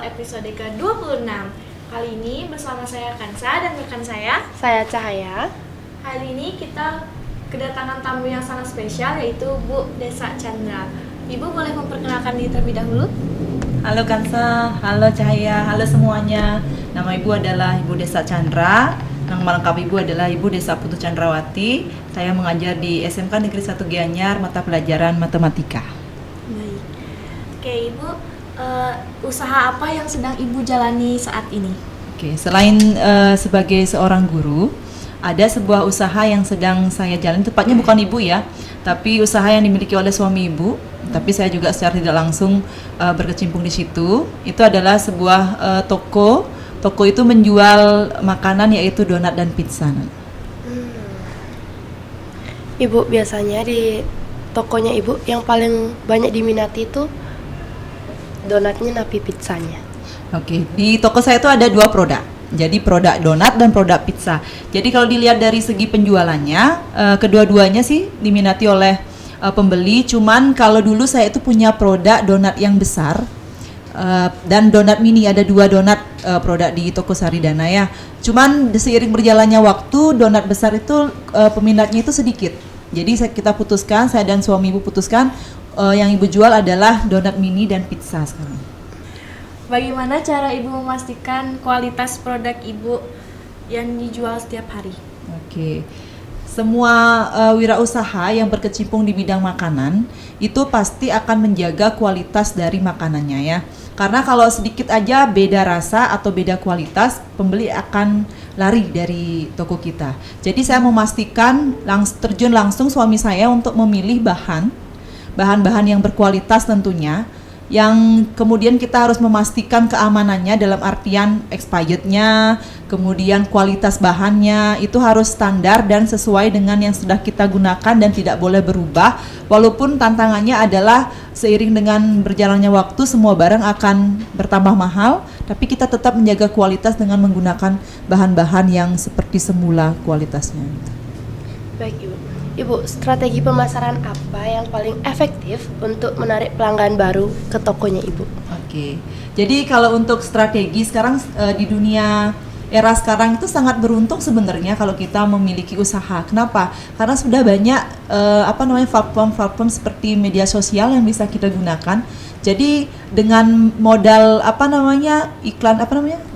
episode ke-26. Kali ini bersama saya Kansa dan rekan saya Cahaya. Hari ini kita kedatangan tamu yang sangat spesial, yaitu Bu Desa Chandra. Ibu boleh memperkenalkan diri terlebih dahulu? Halo Kansa, halo Cahaya, halo semuanya. Nama Ibu adalah Ibu Desa Chandra. Nama lengkap Ibu adalah Ibu Desa Putu Chandrawati. Saya mengajar di SMK Negeri 1 Gianyar, mata pelajaran matematika. Baik. Oke, Ibu, usaha apa yang sedang Ibu jalani saat ini? Oke, selain sebagai seorang guru, ada sebuah usaha yang sedang saya jalani. Tepatnya bukan Ibu ya, tapi usaha yang dimiliki oleh suami Ibu. Tapi saya juga secara tidak langsung berkecimpung di situ. Itu adalah sebuah toko. Toko itu menjual makanan, yaitu donat dan pizza. Ibu, biasanya di tokonya Ibu yang paling banyak diminati itu donatnya napi pizzanya. Oke, di toko saya itu ada dua produk. Jadi produk donat dan produk pizza. Jadi kalau dilihat dari segi penjualannya, kedua-duanya sih diminati oleh pembeli. Cuman kalau dulu saya itu punya produk donat yang besar dan donat mini. Ada dua donat produk di toko Saridana ya. Cuman seiring berjalannya waktu, donat besar itu peminatnya itu sedikit. Jadi kita putuskan, saya dan suami Ibu putuskan yang Ibu jual adalah donat mini dan pizza sekarang. Bagaimana cara Ibu memastikan kualitas produk Ibu yang dijual setiap hari? Oke. Semua wirausaha yang berkecimpung di bidang makanan itu pasti akan menjaga kualitas dari makanannya ya. Karena kalau sedikit aja beda rasa atau beda kualitas, pembeli akan lari dari toko kita. Jadi saya memastikan terjun langsung suami saya untuk memilih bahan-bahan yang berkualitas tentunya, yang kemudian kita harus memastikan keamanannya dalam artian expirednya, kemudian kualitas bahannya itu harus standar dan sesuai dengan yang sudah kita gunakan dan tidak boleh berubah. Walaupun tantangannya adalah seiring dengan berjalannya waktu semua barang akan bertambah mahal, tapi kita tetap menjaga kualitas dengan menggunakan bahan-bahan yang seperti semula kualitasnya. Baik Ibu. Ibu, strategi pemasaran apa yang paling efektif untuk menarik pelanggan baru ke tokonya Ibu? Oke, jadi kalau untuk strategi sekarang di dunia era sekarang itu sangat beruntung sebenarnya kalau kita memiliki usaha. Kenapa? Karena sudah banyak platform seperti media sosial yang bisa kita gunakan. Jadi dengan modal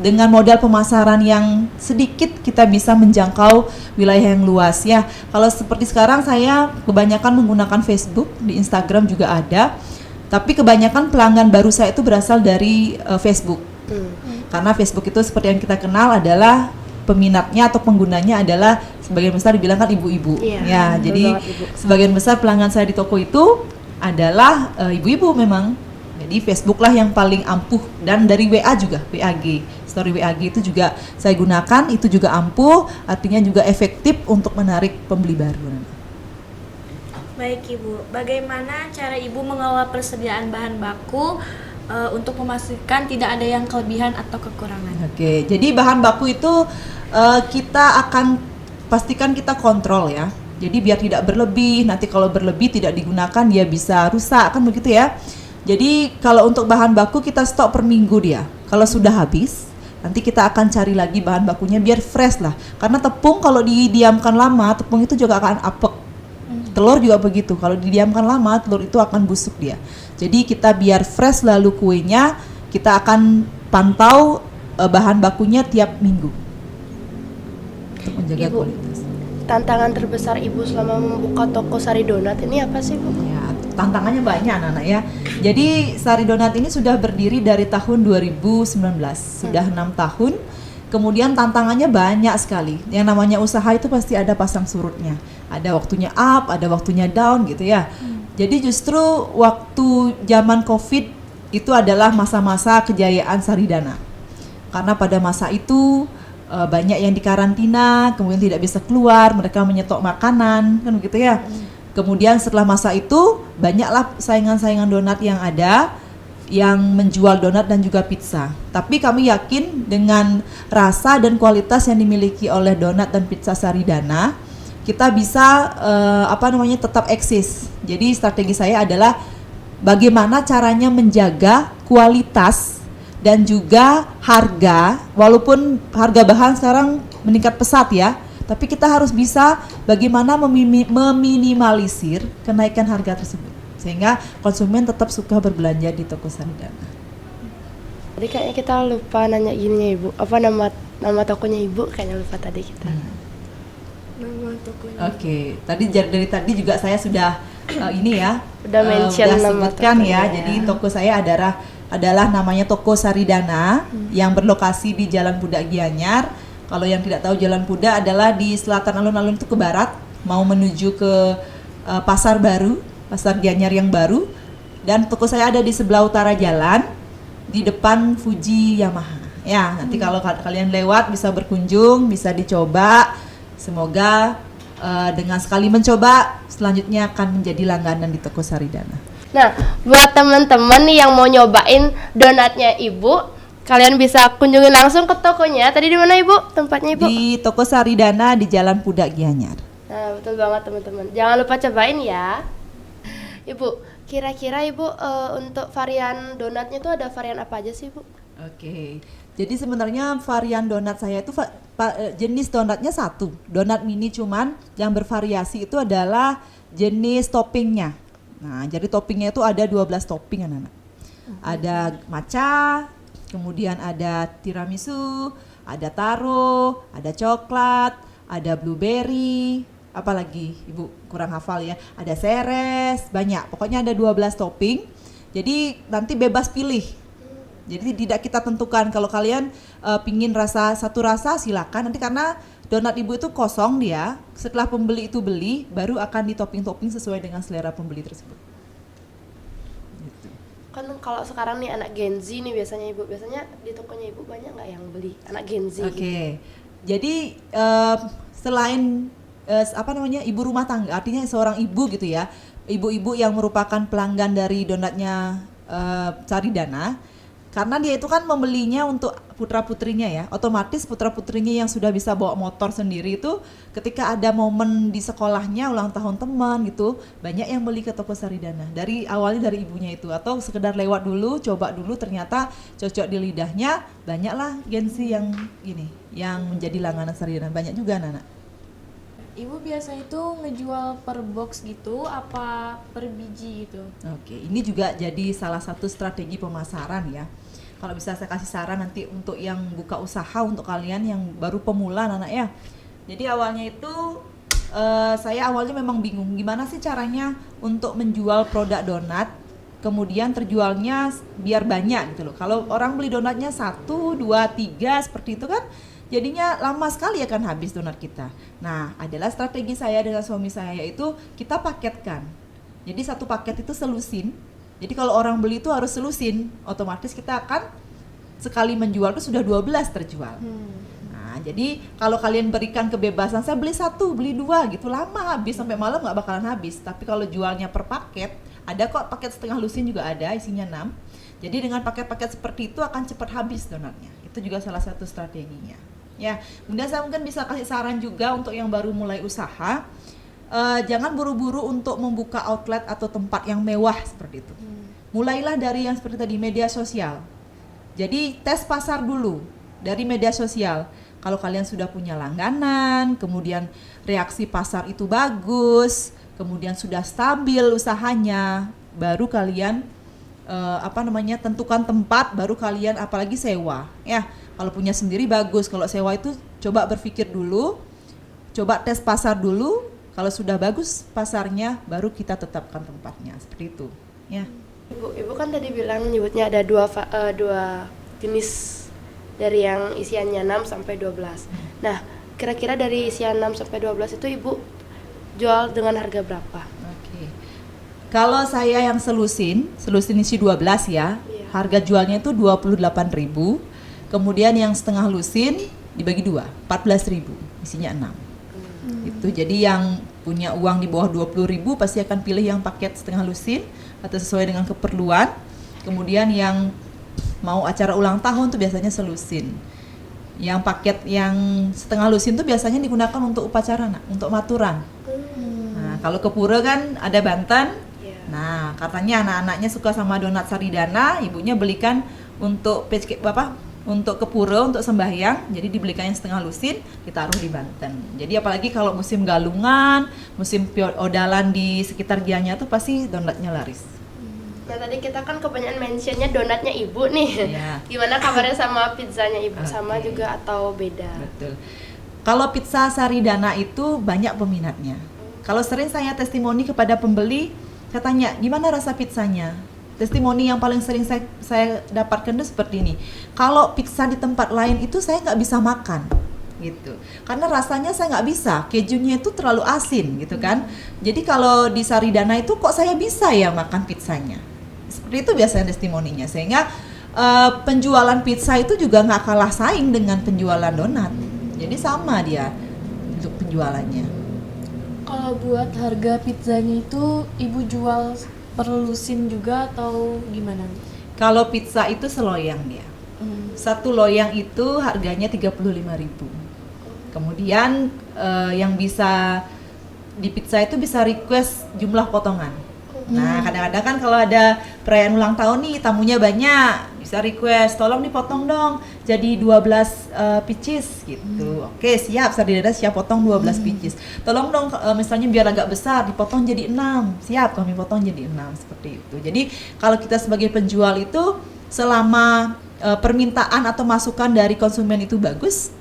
dengan modal pemasaran yang sedikit kita bisa menjangkau wilayah yang luas ya. Kalau seperti sekarang saya kebanyakan menggunakan Facebook, di Instagram juga ada. Tapi kebanyakan pelanggan baru saya itu berasal dari Facebook. Karena Facebook itu seperti yang kita kenal adalah peminatnya atau penggunanya adalah sebagian besar dibilang kan ibu-ibu. Ya, jadi sebagian besar pelanggan saya di toko itu adalah ibu-ibu memang. Jadi Facebook lah yang paling ampuh, dan dari WA juga, WAG, story WAG itu juga saya gunakan, itu juga ampuh, artinya juga efektif untuk menarik pembeli baru. Baik Ibu, bagaimana cara Ibu mengawal persediaan bahan baku untuk memastikan tidak ada yang kelebihan atau kekurangan? Oke, jadi bahan baku itu kita akan pastikan kita kontrol ya. Jadi biar tidak berlebih, nanti kalau berlebih tidak digunakan dia bisa rusak, kan begitu ya. Jadi kalau untuk bahan baku kita stok per minggu dia. Kalau sudah habis, nanti kita akan cari lagi bahan bakunya biar fresh lah. Karena tepung kalau didiamkan lama, tepung itu juga akan apek. Telur juga begitu, kalau didiamkan lama, telur itu akan busuk dia. Jadi kita biar fresh lalu kuenya, kita akan pantau bahan bakunya tiap minggu untuk menjaga Ibu, kualitas. tantangan terbesar Ibu selama membuka toko Sari Donat ini apa sih Bu? Ya, tantangannya banyak anak-anak ya. Jadi Sari Donat ini sudah berdiri dari tahun 2019, sudah 6 tahun. Kemudian tantangannya banyak sekali. Yang namanya usaha itu pasti ada pasang surutnya. Ada waktunya up, ada waktunya down gitu ya. Jadi justru waktu zaman Covid itu adalah masa-masa kejayaan Saridana. Karena pada masa itu banyak yang dikarantina, kemudian tidak bisa keluar, mereka menyetok makanan, kan begitu ya. Kemudian setelah masa itu banyaklah saingan-saingan donat yang ada yang menjual donat dan juga pizza. Tapi kami yakin dengan rasa dan kualitas yang dimiliki oleh donat dan pizza Saridana, kita bisa tetap eksis. Jadi strategi saya adalah bagaimana caranya menjaga kualitas dan juga harga. Walaupun harga bahan sekarang meningkat pesat ya, tapi kita harus bisa bagaimana meminimalisir kenaikan harga tersebut sehingga konsumen tetap suka berbelanja di toko Saridana. Tadi kayaknya kita lupa nanya gini ya Ibu, apa nama tokonya Ibu? Kayaknya lupa tadi kita. Nama tokonya. Oke, tadi dari tadi juga saya sudah ini ya, Udah mention udah nama sebutkan tokonya ya. ya. Jadi toko saya adalah namanya Toko Saridana yang berlokasi di Jalan Pudak Gianyar. Kalau yang tidak tahu Jalan Pudak adalah di selatan alun-alun itu ke barat, mau menuju ke Pasar Baru, Pasar Gianyar yang baru. Dan toko saya ada di sebelah utara jalan, di depan Fuji Yamaha. Ya, nanti kalau kalian lewat bisa berkunjung, bisa dicoba. Semoga dengan sekali mencoba, selanjutnya akan menjadi langganan di toko Saridana. Nah, buat teman-teman nih yang mau nyobain donatnya Ibu, kalian bisa kunjungi langsung ke tokonya. Tadi di mana Ibu? Tempatnya Ibu? Di toko Saridana di Jalan Pudak Gianyar. Nah, betul banget teman-teman. Jangan lupa cobain ya. Ibu, kira-kira Ibu untuk varian donatnya tuh ada varian apa aja sih Ibu? Oke. Jadi sebenarnya varian donat saya itu jenis donatnya satu, donat mini, cuman yang bervariasi itu adalah jenis toppingnya. Nah, jadi toppingnya itu ada 12 topping anak-anak. Ada matcha, kemudian ada tiramisu, ada taro, ada coklat, ada blueberry, apalagi Ibu kurang hafal ya. Ada seres, banyak. Pokoknya ada 12 topping. Jadi nanti bebas pilih. Jadi tidak kita tentukan, kalau kalian pingin satu rasa silakan, nanti karena donat Ibu itu kosong dia, setelah pembeli itu beli baru akan ditopping-topping sesuai dengan selera pembeli tersebut. Gitu. Kan kalau sekarang nih anak Gen Z nih biasanya di tokonya Ibu banyak nggak yang beli anak Gen Z? Oke. Jadi selain ibu rumah tangga, artinya seorang ibu gitu ya, ibu-ibu yang merupakan pelanggan dari donatnya Saridana. Karena dia itu kan membelinya untuk putra-putrinya ya, otomatis putra-putrinya yang sudah bisa bawa motor sendiri itu ketika ada momen di sekolahnya, ulang tahun teman gitu, banyak yang beli ke toko Saridana. Awalnya dari ibunya itu, atau sekedar lewat dulu, coba dulu, ternyata cocok di lidahnya, banyaklah Gen Z yang menjadi langganan Saridana, banyak juga anak-anak. Ibu biasa itu ngejual per box gitu apa per biji gitu? Oke, ini juga jadi salah satu strategi pemasaran ya. Kalau bisa saya kasih saran nanti untuk yang buka usaha, untuk kalian yang baru pemula anak ya. Jadi awalnya itu saya awalnya memang bingung gimana sih caranya untuk menjual produk donat kemudian terjualnya biar banyak gitu loh. Kalau orang beli donatnya 1, 2, 3 seperti itu kan jadinya lama sekali akan habis donat kita. Nah, adalah strategi saya dengan suami saya yaitu kita paketkan. Jadi satu paket itu selusin. Jadi kalau orang beli itu harus selusin, otomatis kita akan sekali menjual itu sudah 12 terjual. Nah, jadi kalau kalian berikan kebebasan, saya beli 1, beli 2 gitu, lama habis, sampai malam nggak bakalan habis. Tapi kalau jualnya per paket, ada kok paket setengah lusin juga ada, isinya 6. Jadi dengan paket-paket seperti itu akan cepat habis donatnya. Itu juga salah satu strateginya. Ya, kemudian saya mungkin bisa kasih saran juga untuk yang baru mulai usaha. Jangan buru-buru untuk membuka outlet atau tempat yang mewah seperti itu. Mulailah dari yang seperti tadi, media sosial. Jadi tes pasar dulu dari media sosial. Kalau kalian sudah punya langganan, kemudian reaksi pasar itu bagus, kemudian sudah stabil usahanya, baru kalian tentukan tempat, baru kalian apalagi sewa. Ya, kalau punya sendiri bagus, kalau sewa itu coba berpikir dulu, coba tes pasar dulu. Kalau sudah bagus pasarnya, baru kita tetapkan tempatnya, seperti itu. Ya. Ibu kan tadi bilang nyebutnya ada dua jenis dari yang isiannya 6 sampai 12. Nah, kira-kira dari isian 6 sampai 12 itu Ibu jual dengan harga berapa? Oke. Kalau saya yang selusin isi 12 ya, Iya. harga jualnya itu 28.000. Kemudian yang setengah lusin dibagi 2, 14.000, isinya 6. Itu jadi yang punya uang di bawah 20.000 pasti akan pilih yang paket setengah lusin atau sesuai dengan keperluan. Kemudian yang mau acara ulang tahun tuh biasanya selusin. Yang paket yang setengah lusin tuh biasanya digunakan untuk upacara, untuk maturan. Nah, kalau ke pura kan ada Banten. Yeah. Nah, katanya anak-anaknya suka sama donat Saridana, ibunya belikan untuk untuk ke pura, untuk sembahyang, jadi dibelikan yang setengah lusin, ditaruh di Banten. Jadi apalagi kalau musim galungan, musim odalan di sekitar Gianyar tuh pasti donatnya laris. Nah tadi kita kan kebanyakan mentionnya donatnya ibu nih. Iya. Gimana kabarnya sama pizzanya ibu? Oke. Sama juga atau beda? Betul. Kalau pizza Saridana itu banyak peminatnya. Kalau sering saya testimoni kepada pembeli, saya tanya, gimana rasa pizzanya? Testimoni yang paling sering saya dapatkan itu seperti ini. Kalau pizza di tempat lain itu saya nggak bisa makan, gitu. Karena rasanya saya nggak bisa, kejunya itu terlalu asin, gitu kan. Jadi kalau di Saridana itu kok saya bisa ya makan pizzanya. Seperti itu biasanya testimoninya. Sehingga penjualan pizza itu juga nggak kalah saing dengan penjualan donat. Jadi sama dia untuk penjualannya. Kalau buat harga pizzanya itu ibu jual per lusin juga atau gimana? Kalau pizza itu seloyang dia. Satu loyang itu harganya 35.000. Kemudian yang bisa di pizza itu bisa request jumlah potongan. Nah, kadang-kadang kan kalau ada perayaan ulang tahun nih, tamunya banyak, bisa request, tolong dipotong dong jadi 12 pieces gitu. Oke, siap, Saridana siap potong 12 pieces. Tolong dong misalnya biar agak besar, dipotong jadi 6. Siap, kami potong jadi 6, seperti itu. Jadi, kalau kita sebagai penjual itu selama permintaan atau masukan dari konsumen itu bagus,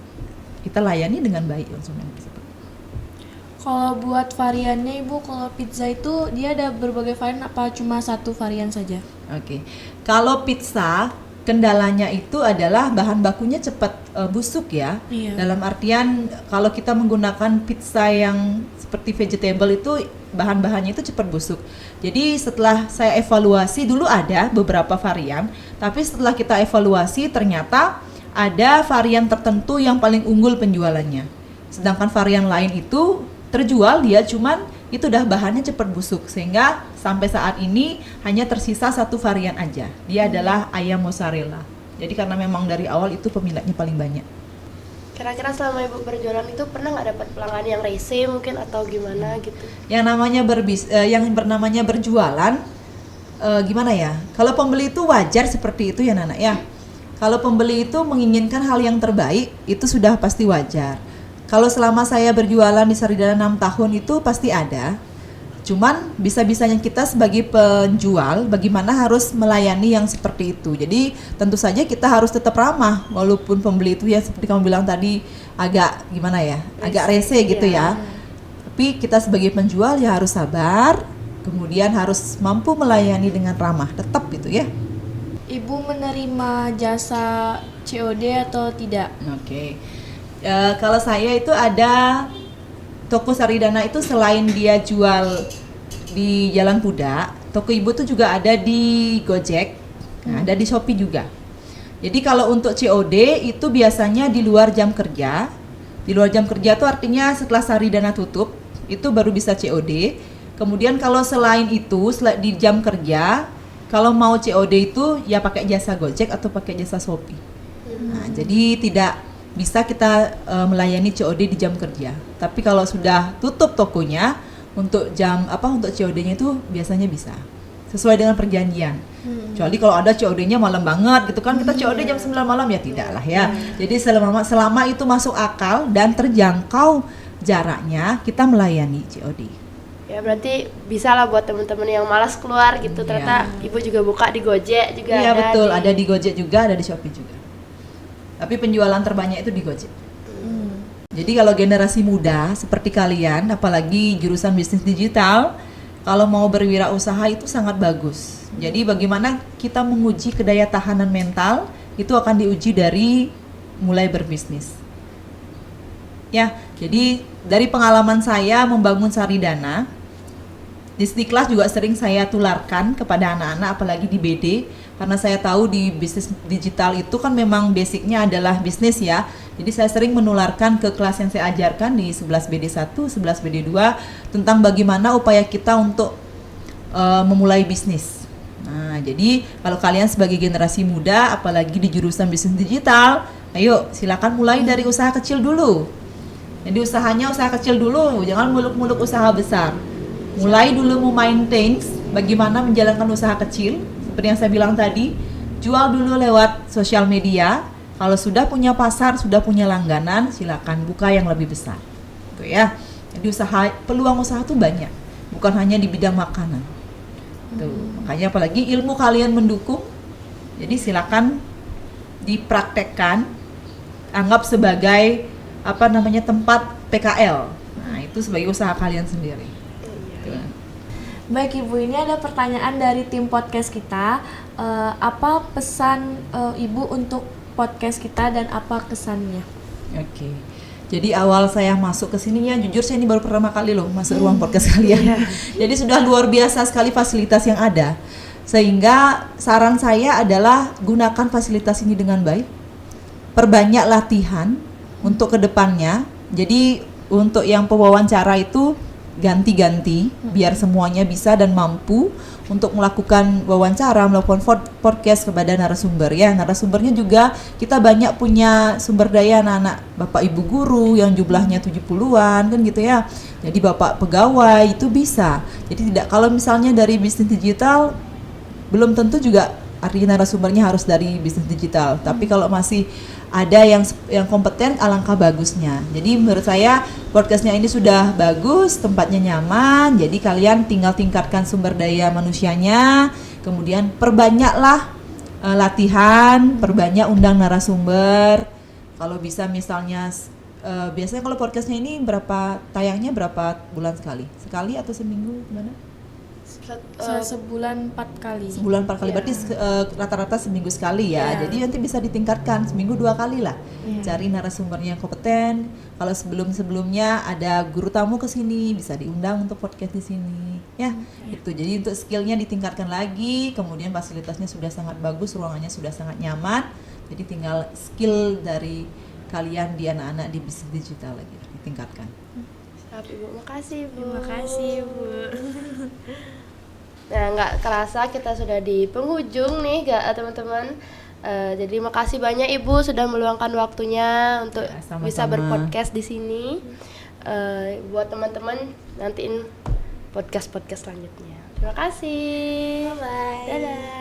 kita layani dengan baik konsumen tersebut. Kalau buat variannya ibu, kalau pizza itu dia ada berbagai varian apa cuma satu varian saja? Oke. Kalau pizza kendalanya itu adalah bahan bakunya cepat busuk ya. Iya. Dalam artian kalau kita menggunakan pizza yang seperti vegetable itu bahan-bahannya itu cepat busuk. Jadi setelah saya evaluasi dulu ada beberapa varian, tapi setelah kita evaluasi ternyata ada varian tertentu yang paling unggul penjualannya. Sedangkan varian lain itu terjual dia cuman itu udah bahannya cepat busuk sehingga sampai saat ini hanya tersisa satu varian aja. Dia adalah ayam mozzarella. Jadi karena memang dari awal itu peminatnya paling banyak. Kira-kira selama ibu berjualan itu pernah nggak dapat pelanggan yang rese mungkin atau gimana gitu? Yang namanya berjualan gimana ya? Kalau pembeli itu wajar seperti itu ya Nana ya. Kalau pembeli itu menginginkan hal yang terbaik itu sudah pasti wajar. Kalau selama saya berjualan di Saridana 6 tahun itu pasti ada. Cuman bisa-bisanya kita sebagai penjual bagaimana harus melayani yang seperti itu. Jadi tentu saja kita harus tetap ramah walaupun pembeli itu ya seperti kamu bilang tadi agak gimana ya? Agak rese gitu ya. Tapi kita sebagai penjual ya harus sabar, kemudian harus mampu melayani dengan ramah, tetap gitu ya. Ibu menerima jasa COD atau tidak? Oke. Kalau saya itu ada toko Saridana itu selain dia jual di Jalan Pudak, toko ibu tuh juga ada di Gojek, ada di Shopee juga. Jadi kalau untuk COD itu biasanya di luar jam kerja. Di luar jam kerja itu artinya setelah Saridana tutup, itu baru bisa COD. Kemudian kalau selain itu, di jam kerja, kalau mau COD itu ya pakai jasa Gojek atau pakai jasa Shopee. Nah, jadi tidak bisa kita melayani COD di jam kerja. Tapi kalau sudah tutup tokonya untuk untuk COD-nya itu biasanya bisa sesuai dengan perjanjian. Kecuali kalau ada COD-nya malam banget gitu kan, kita COD jam 9 malam ya tidak lah ya. Jadi selama itu masuk akal dan terjangkau jaraknya, kita melayani COD. Ya berarti bisa lah buat teman-teman yang malas keluar gitu. Ternyata ibu juga buka di Gojek juga. Iya betul, di... ada di Gojek juga, ada di Shopee juga. Tapi penjualan terbanyak itu di Gojek. Jadi kalau generasi muda seperti kalian, apalagi jurusan bisnis digital, kalau mau berwirausaha itu sangat bagus. Jadi bagaimana kita menguji kedaya tahanan mental, itu akan diuji dari mulai berbisnis. Ya, jadi dari pengalaman saya membangun Saridana, di Istiqlal juga sering saya tularkan kepada anak-anak, apalagi di BD, karena saya tahu di bisnis digital itu kan memang basicnya adalah bisnis ya. Jadi saya sering menularkan ke kelas yang saya ajarkan di 11 BD1, 11 BD2 tentang bagaimana upaya kita untuk memulai bisnis. Nah, jadi kalau kalian sebagai generasi muda, apalagi di jurusan bisnis digital, ayo silakan mulai dari usaha kecil dulu. Jadi usahanya usaha kecil dulu, jangan muluk-muluk usaha besar. Mulai dulu memaintain bagaimana menjalankan usaha kecil, seperti yang saya bilang tadi, jual dulu lewat sosial media. Kalau sudah punya pasar, sudah punya langganan, silakan buka yang lebih besar. Gitu ya. Jadi peluang usaha tuh banyak, bukan hanya di bidang makanan. Tuh, makanya apalagi ilmu kalian mendukung. Jadi silakan dipraktekkan, anggap sebagai tempat PKL. Nah, itu sebagai usaha kalian sendiri. Gitu. Baik Ibu, ini ada pertanyaan dari tim podcast kita. Apa pesan Ibu untuk podcast kita dan apa kesannya? Oke. Jadi awal saya masuk ke sininya, jujur saya ini baru pertama kali loh masuk ruang podcast kalian. Jadi sudah luar biasa sekali fasilitas yang ada. Sehingga saran saya adalah gunakan fasilitas ini dengan baik. Perbanyak latihan untuk kedepannya. Jadi untuk yang pewawancara itu ganti-ganti biar semuanya bisa dan mampu untuk melakukan wawancara, melakukan podcast kepada narasumber ya. Narasumbernya juga kita banyak punya sumber daya anak-anak Bapak Ibu guru yang jumlahnya 70-an kan gitu ya. Jadi Bapak pegawai itu bisa. Jadi tidak, kalau misalnya dari bisnis digital belum tentu juga artinya narasumbernya harus dari bisnis digital. Tapi kalau masih ada yang kompeten, alangkah bagusnya. Jadi menurut saya podcastnya ini sudah bagus, tempatnya nyaman. Jadi kalian tinggal tingkatkan sumber daya manusianya, kemudian perbanyaklah latihan, perbanyak undang narasumber. Kalau bisa misalnya biasanya kalau podcastnya ini tayangnya berapa bulan sekali? Sekali atau seminggu gimana? Sebulan 4 kali. Sebulan 4 kali, berarti rata-rata seminggu sekali ya. Jadi nanti bisa ditingkatkan seminggu 2 kali lah. Cari narasumbernya yang kompeten. Kalau sebelum-sebelumnya ada guru tamu ke sini, bisa diundang untuk podcast di sini. Ya, itu. Jadi untuk skillnya ditingkatkan lagi, kemudian fasilitasnya sudah sangat bagus, ruangannya sudah sangat nyaman. Jadi tinggal skill dari kalian di anak-anak di bisnis digital lagi ditingkatkan. Siap Ibu, makasih Bu. Terima kasih Ibu. Nah, nggak kerasa kita sudah di penghujung nih, teman-teman. Jadi makasih banyak Ibu sudah meluangkan waktunya untuk sama-sama. bisa berpodcast di sini. Buat teman-teman nantiin podcast selanjutnya. Terima kasih. Bye. Dadah.